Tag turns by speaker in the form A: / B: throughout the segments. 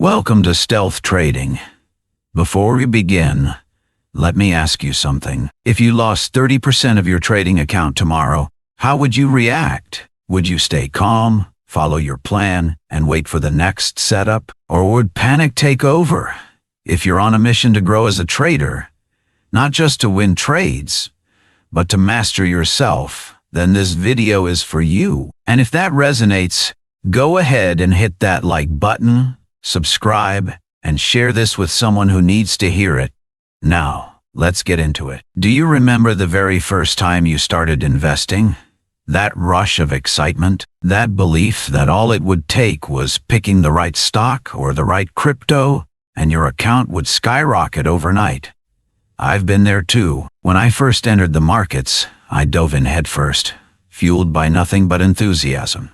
A: Welcome to Stealth Trading. Before we begin, let me ask you something. If you lost 30% of your trading account tomorrow, how would you react? Would you stay calm, follow your plan, and wait for the next setup? Or would panic take over? If you're on a mission to grow as a trader, not just to win trades, but to master yourself, then this video is for you. And if that resonates, go ahead and hit that like button, subscribe, and share this with someone who needs to hear it. Now, let's get into it. Do you remember the very first time you started investing? That rush of excitement? That belief that all it would take was picking the right stock or the right crypto, and your account would skyrocket overnight? I've been there too. When I first entered the markets, I dove in headfirst, fueled by nothing but enthusiasm.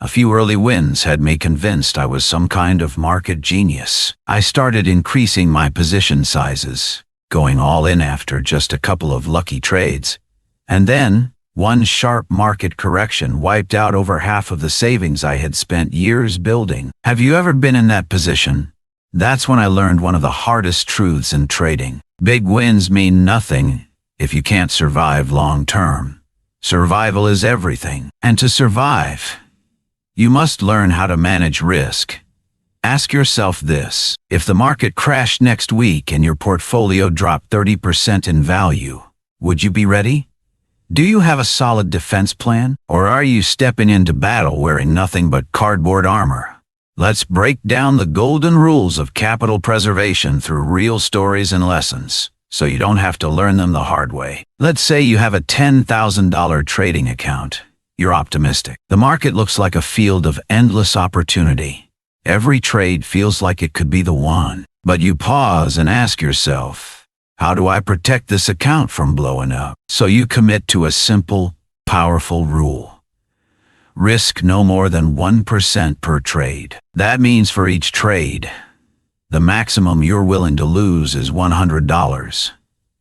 A: A few early wins had me convinced I was some kind of market genius. I started increasing my position sizes, going all in after just a couple of lucky trades. And then, one sharp market correction wiped out over half of the savings I had spent years building. Have you ever been in that position? That's when I learned one of the hardest truths in trading. Big wins mean nothing if you can't survive long term. Survival is everything. And to survive, you must learn how to manage risk. Ask yourself this: if the market crashed next week and your portfolio dropped 30% in value, would you be ready? Do you have a solid defense plan? Or are you stepping into battle wearing nothing but cardboard armor? Let's break down the golden rules of capital preservation through real stories and lessons, so you don't have to learn them the hard way. Let's say you have a $10,000 trading account. You're optimistic. The market looks like a field of endless opportunity. Every trade feels like it could be the one. But you pause and ask yourself, how do I protect this account from blowing up? So you commit to a simple, powerful rule. Risk no more than 1% per trade. That means for each trade, the maximum you're willing to lose is $100.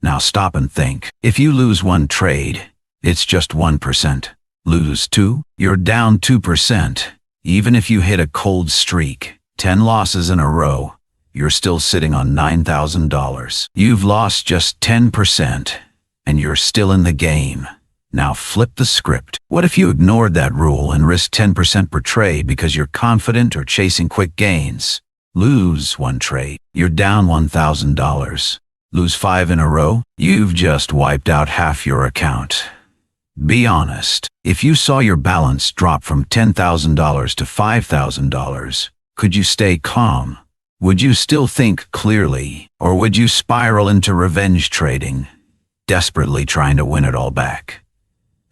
A: Now stop and think. If you lose one trade, it's just 1%. Lose 2, you're down 2%. Even if you hit a cold streak, 10 losses in a row, you're still sitting on $9,000. You've lost just 10%, and you're still in the game. Now flip the script. What if you ignored that rule and risked 10% per trade because you're confident or chasing quick gains? Lose one trade, you're down $1,000. Lose 5 in a row, you've just wiped out half your account. Be honest. If you saw your balance drop from $10,000 to $5,000, could you stay calm? Would you still think clearly? Or would you spiral into revenge trading, desperately trying to win it all back?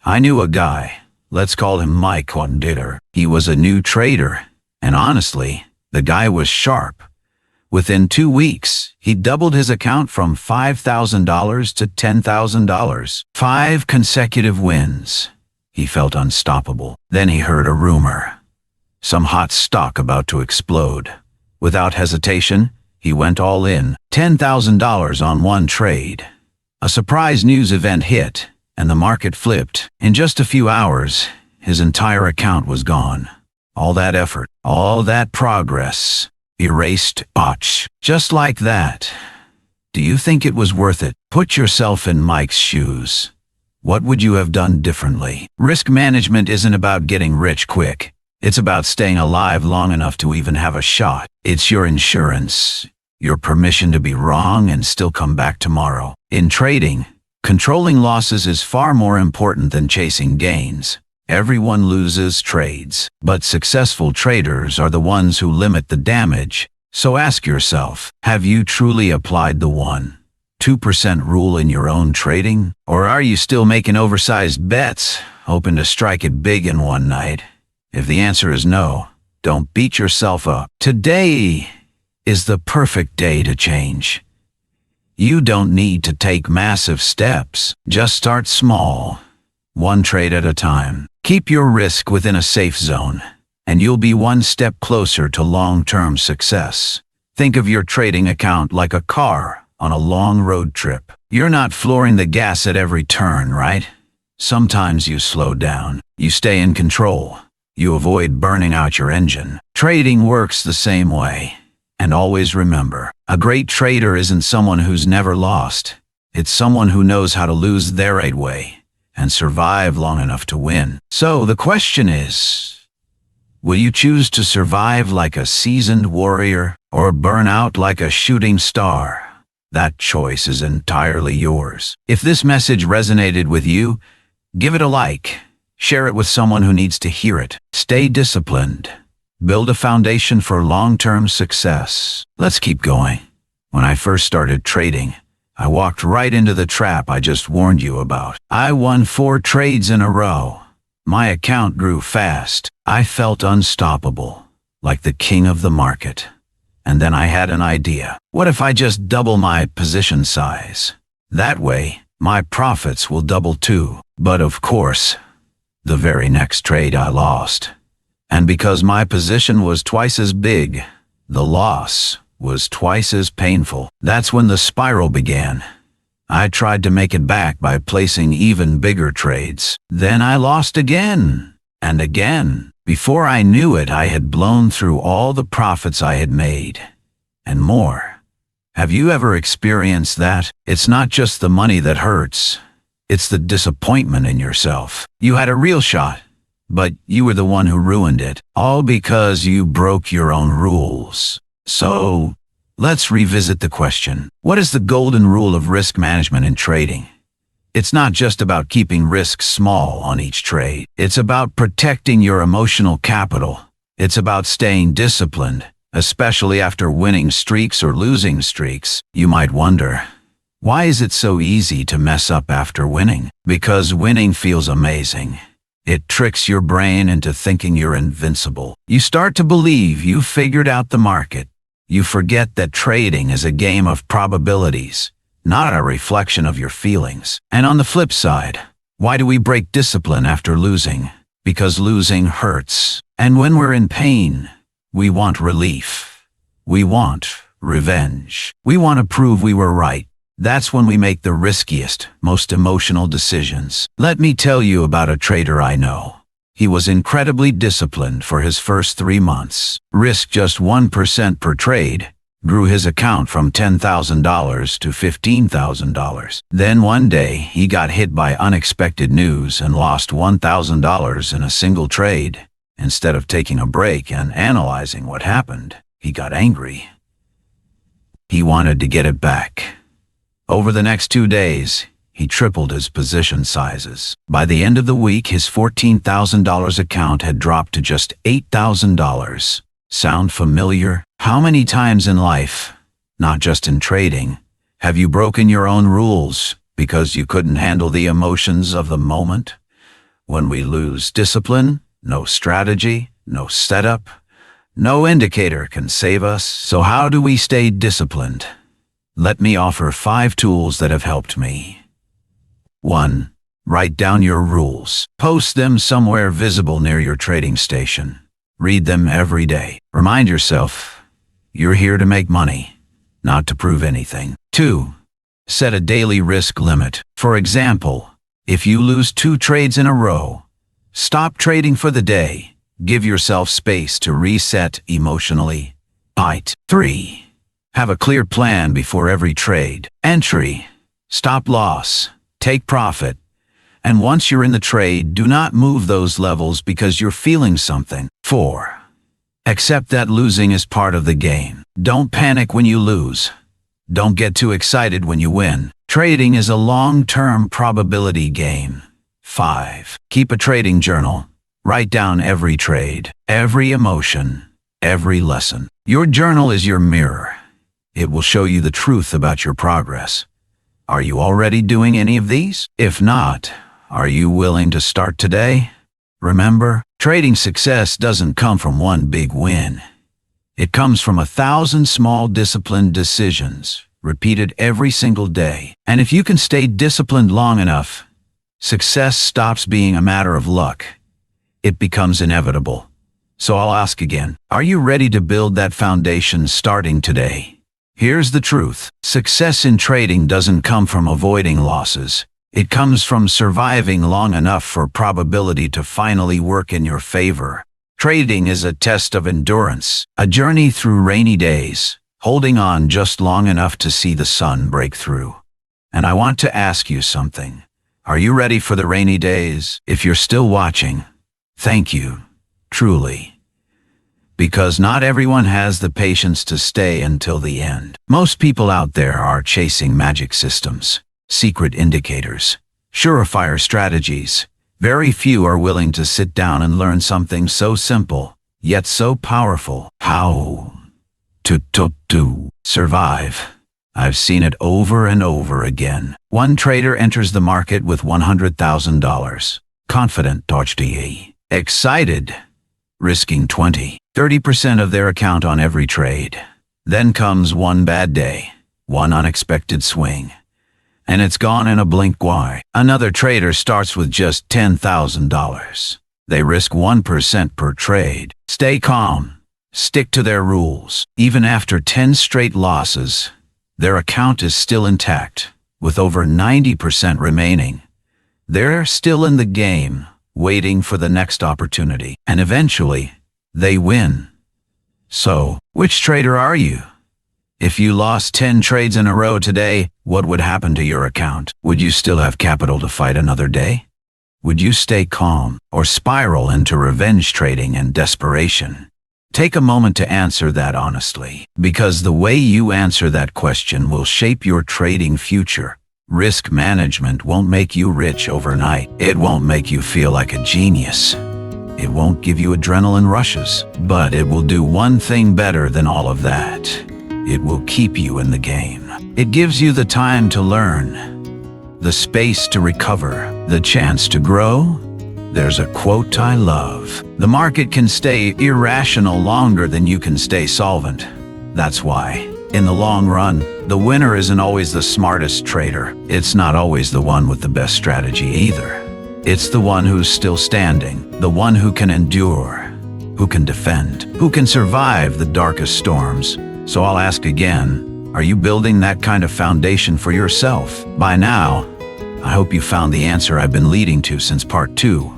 A: I knew a guy, let's call him Mike on Twitter. He was a new trader, and honestly, the guy was sharp. Within 2 weeks, he doubled his account from $5,000 to $10,000. 5 consecutive wins. He felt unstoppable. Then he heard a rumor. Some hot stock about to explode. Without hesitation, he went all in. $10,000 on one trade. A surprise news event hit, and the market flipped. In just a few hours, his entire account was gone. All that effort, all that progress, erased, botch, just like that. Do you think it was worth it? Put yourself in Mike's shoes. What would you have done differently? Risk management isn't about getting rich quick. It's about staying alive long enough to even have a shot. It's your insurance, your permission to be wrong and still come back tomorrow. In trading, controlling losses is far more important than chasing gains. Everyone loses trades, but successful traders are the ones who limit the damage. So ask yourself, have you truly applied the 1-2% rule in your own trading? Or are you still making oversized bets, hoping to strike it big in one night? If the answer is no, don't beat yourself up. Today is the perfect day to change. You don't need to take massive steps. Just start small, one trade at a time. Keep your risk within a safe zone, and you'll be one step closer to long-term success. Think of your trading account like a car on a long road trip. You're not flooring the gas at every turn, right? Sometimes you slow down. You stay in control. You avoid burning out your engine. Trading works the same way. And always remember, a great trader isn't someone who's never lost. It's someone who knows how to lose their right way and survive long enough to win. So the question is, will you choose to survive like a seasoned warrior or burn out like a shooting star? That choice is entirely yours. If this message resonated with you, give it a like. Share it with someone who needs to hear it. Stay disciplined. Build a foundation for long-term success. Let's keep going. When I first started trading, I walked right into the trap I just warned you about. I won 4 trades in a row. My account grew fast. I felt unstoppable, like the king of the market. And then I had an idea. What if I just double my position size? That way, my profits will double too. But of course, the very next trade I lost. And because my position was twice as big, the loss was twice as painful. That's when the spiral began. I tried to make it back by placing even bigger trades. Then I lost again and again. Before I knew it, I had blown through all the profits I had made, and more. Have you ever experienced that? It's not just the money that hurts. It's the disappointment in yourself. You had a real shot, but you were the one who ruined it, all because you broke your own rules. So, let's revisit the question. What is the golden rule of risk management in trading? It's not just about keeping risks small on each trade. It's about protecting your emotional capital. It's about staying disciplined, especially after winning streaks or losing streaks. You might wonder, why is it so easy to mess up after winning? Because winning feels amazing. It tricks your brain into thinking you're invincible. You start to believe you've figured out the market. You forget that trading is a game of probabilities, not a reflection of your feelings. And on the flip side, why do we break discipline after losing? Because losing hurts. And when we're in pain, we want relief. We want revenge. We want to prove we were right. That's when we make the riskiest, most emotional decisions. Let me tell you about a trader I know. He was incredibly disciplined for his first 3 months. Risked just 1% per trade, grew his account from $10,000 to $15,000. Then one day, he got hit by unexpected news and lost $1,000 in a single trade. Instead of taking a break and analyzing what happened, he got angry. He wanted to get it back. Over the next 2 days, he tripled his position sizes. By the end of the week, his $14,000 account had dropped to just $8,000. Sound familiar? How many times in life, not just in trading, have you broken your own rules because you couldn't handle the emotions of the moment? When we lose discipline, no strategy, no setup, no indicator can save us. So how do we stay disciplined? Let me offer 5 tools that have helped me. 1. Write down your rules. Post them somewhere visible near your trading station. Read them every day. Remind yourself, you're here to make money, not to prove anything. 2. Set a daily risk limit. For example, if you lose 2 trades in a row, stop trading for the day. Give yourself space to reset emotionally. 3. Have a clear plan before every trade. Entry, stop loss, take profit. And once you're in the trade, do not move those levels because you're feeling something. 4. Accept that losing is part of the game. Don't panic when you lose. Don't get too excited when you win. Trading is a long-term probability game. 5. Keep a trading journal. Write down every trade, every emotion, every lesson. Your journal is your mirror. It will show you the truth about your progress. Are you already doing any of these? If not, are you willing to start today? Remember, trading success doesn't come from one big win. It comes from 1,000 small disciplined decisions, repeated every single day. And if you can stay disciplined long enough, success stops being a matter of luck. It becomes inevitable. So I'll ask again, are you ready to build that foundation starting today? Here's the truth. Success in trading doesn't come from avoiding losses. It comes from surviving long enough for probability to finally work in your favor. Trading is a test of endurance, a journey through rainy days, holding on just long enough to see the sun break through. And I want to ask you something. Are you ready for the rainy days? If you're still watching, thank you, truly. Because not everyone has the patience to stay until the end. Most people out there are chasing magic systems, secret indicators, surefire strategies. Very few are willing to sit down and learn something so simple, yet so powerful. How to survive. I've seen it over and over again. One trader enters the market with $100,000, confident, excited, risking 30% of their account on every trade. Then comes one bad day, one unexpected swing, and it's gone in a blink. Why? Another trader starts with just $10,000. They risk 1% per trade. Stay calm. Stick to their rules. Even after 10 straight losses, their account is still intact, with over 90% remaining. They're still in the game, waiting for the next opportunity, and eventually, they win. So, which trader are you? If you lost 10 trades in a row today, what would happen to your account? Would you still have capital to fight another day? Would you stay calm or spiral into revenge trading and desperation? Take a moment to answer that honestly, because the way you answer that question will shape your trading future. Risk management won't make you rich overnight. It won't make you feel like a genius. It won't give you adrenaline rushes, but it will do one thing better than all of that. It will keep you in the game. It gives you the time to learn, the space to recover, the chance to grow. There's a quote I love. The market can stay irrational longer than you can stay solvent. That's why, in the long run, the winner isn't always the smartest trader. It's not always the one with the best strategy either. It's the one who's still standing, the one who can endure, who can defend, who can survive the darkest storms. So I'll ask again, are you building that kind of foundation for yourself? By now, I hope you found the answer I've been leading to since part 2.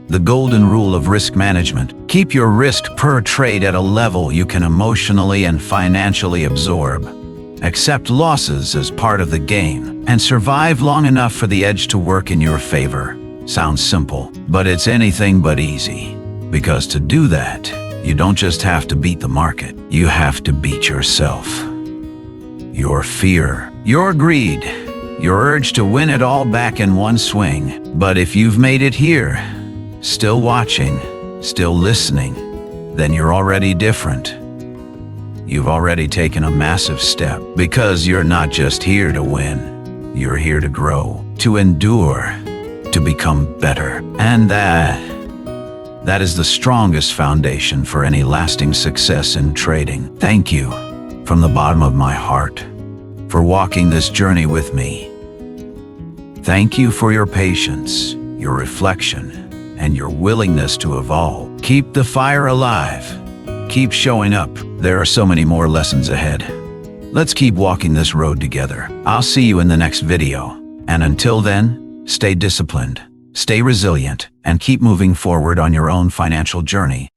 A: The golden rule of risk management. Keep your risk per trade at a level you can emotionally and financially absorb. Accept losses as part of the game, and survive long enough for the edge to work in your favor. Sounds simple, but it's anything but easy. Because to do that, you don't just have to beat the market, you have to beat yourself. Your fear, your greed, your urge to win it all back in one swing. But if you've made it here, still watching, still listening, then you're already different. You've already taken a massive step, because you're not just here to win, you're here to grow, to endure, to become better. And that is the strongest foundation for any lasting success in trading. Thank you, from the bottom of my heart, for walking this journey with me. Thank you for your patience, your reflection, and your willingness to evolve. Keep the fire alive. Keep showing up. There are so many more lessons ahead. Let's keep walking this road together. I'll see you in the next video. And until then, stay disciplined, stay resilient, and keep moving forward on your own financial journey.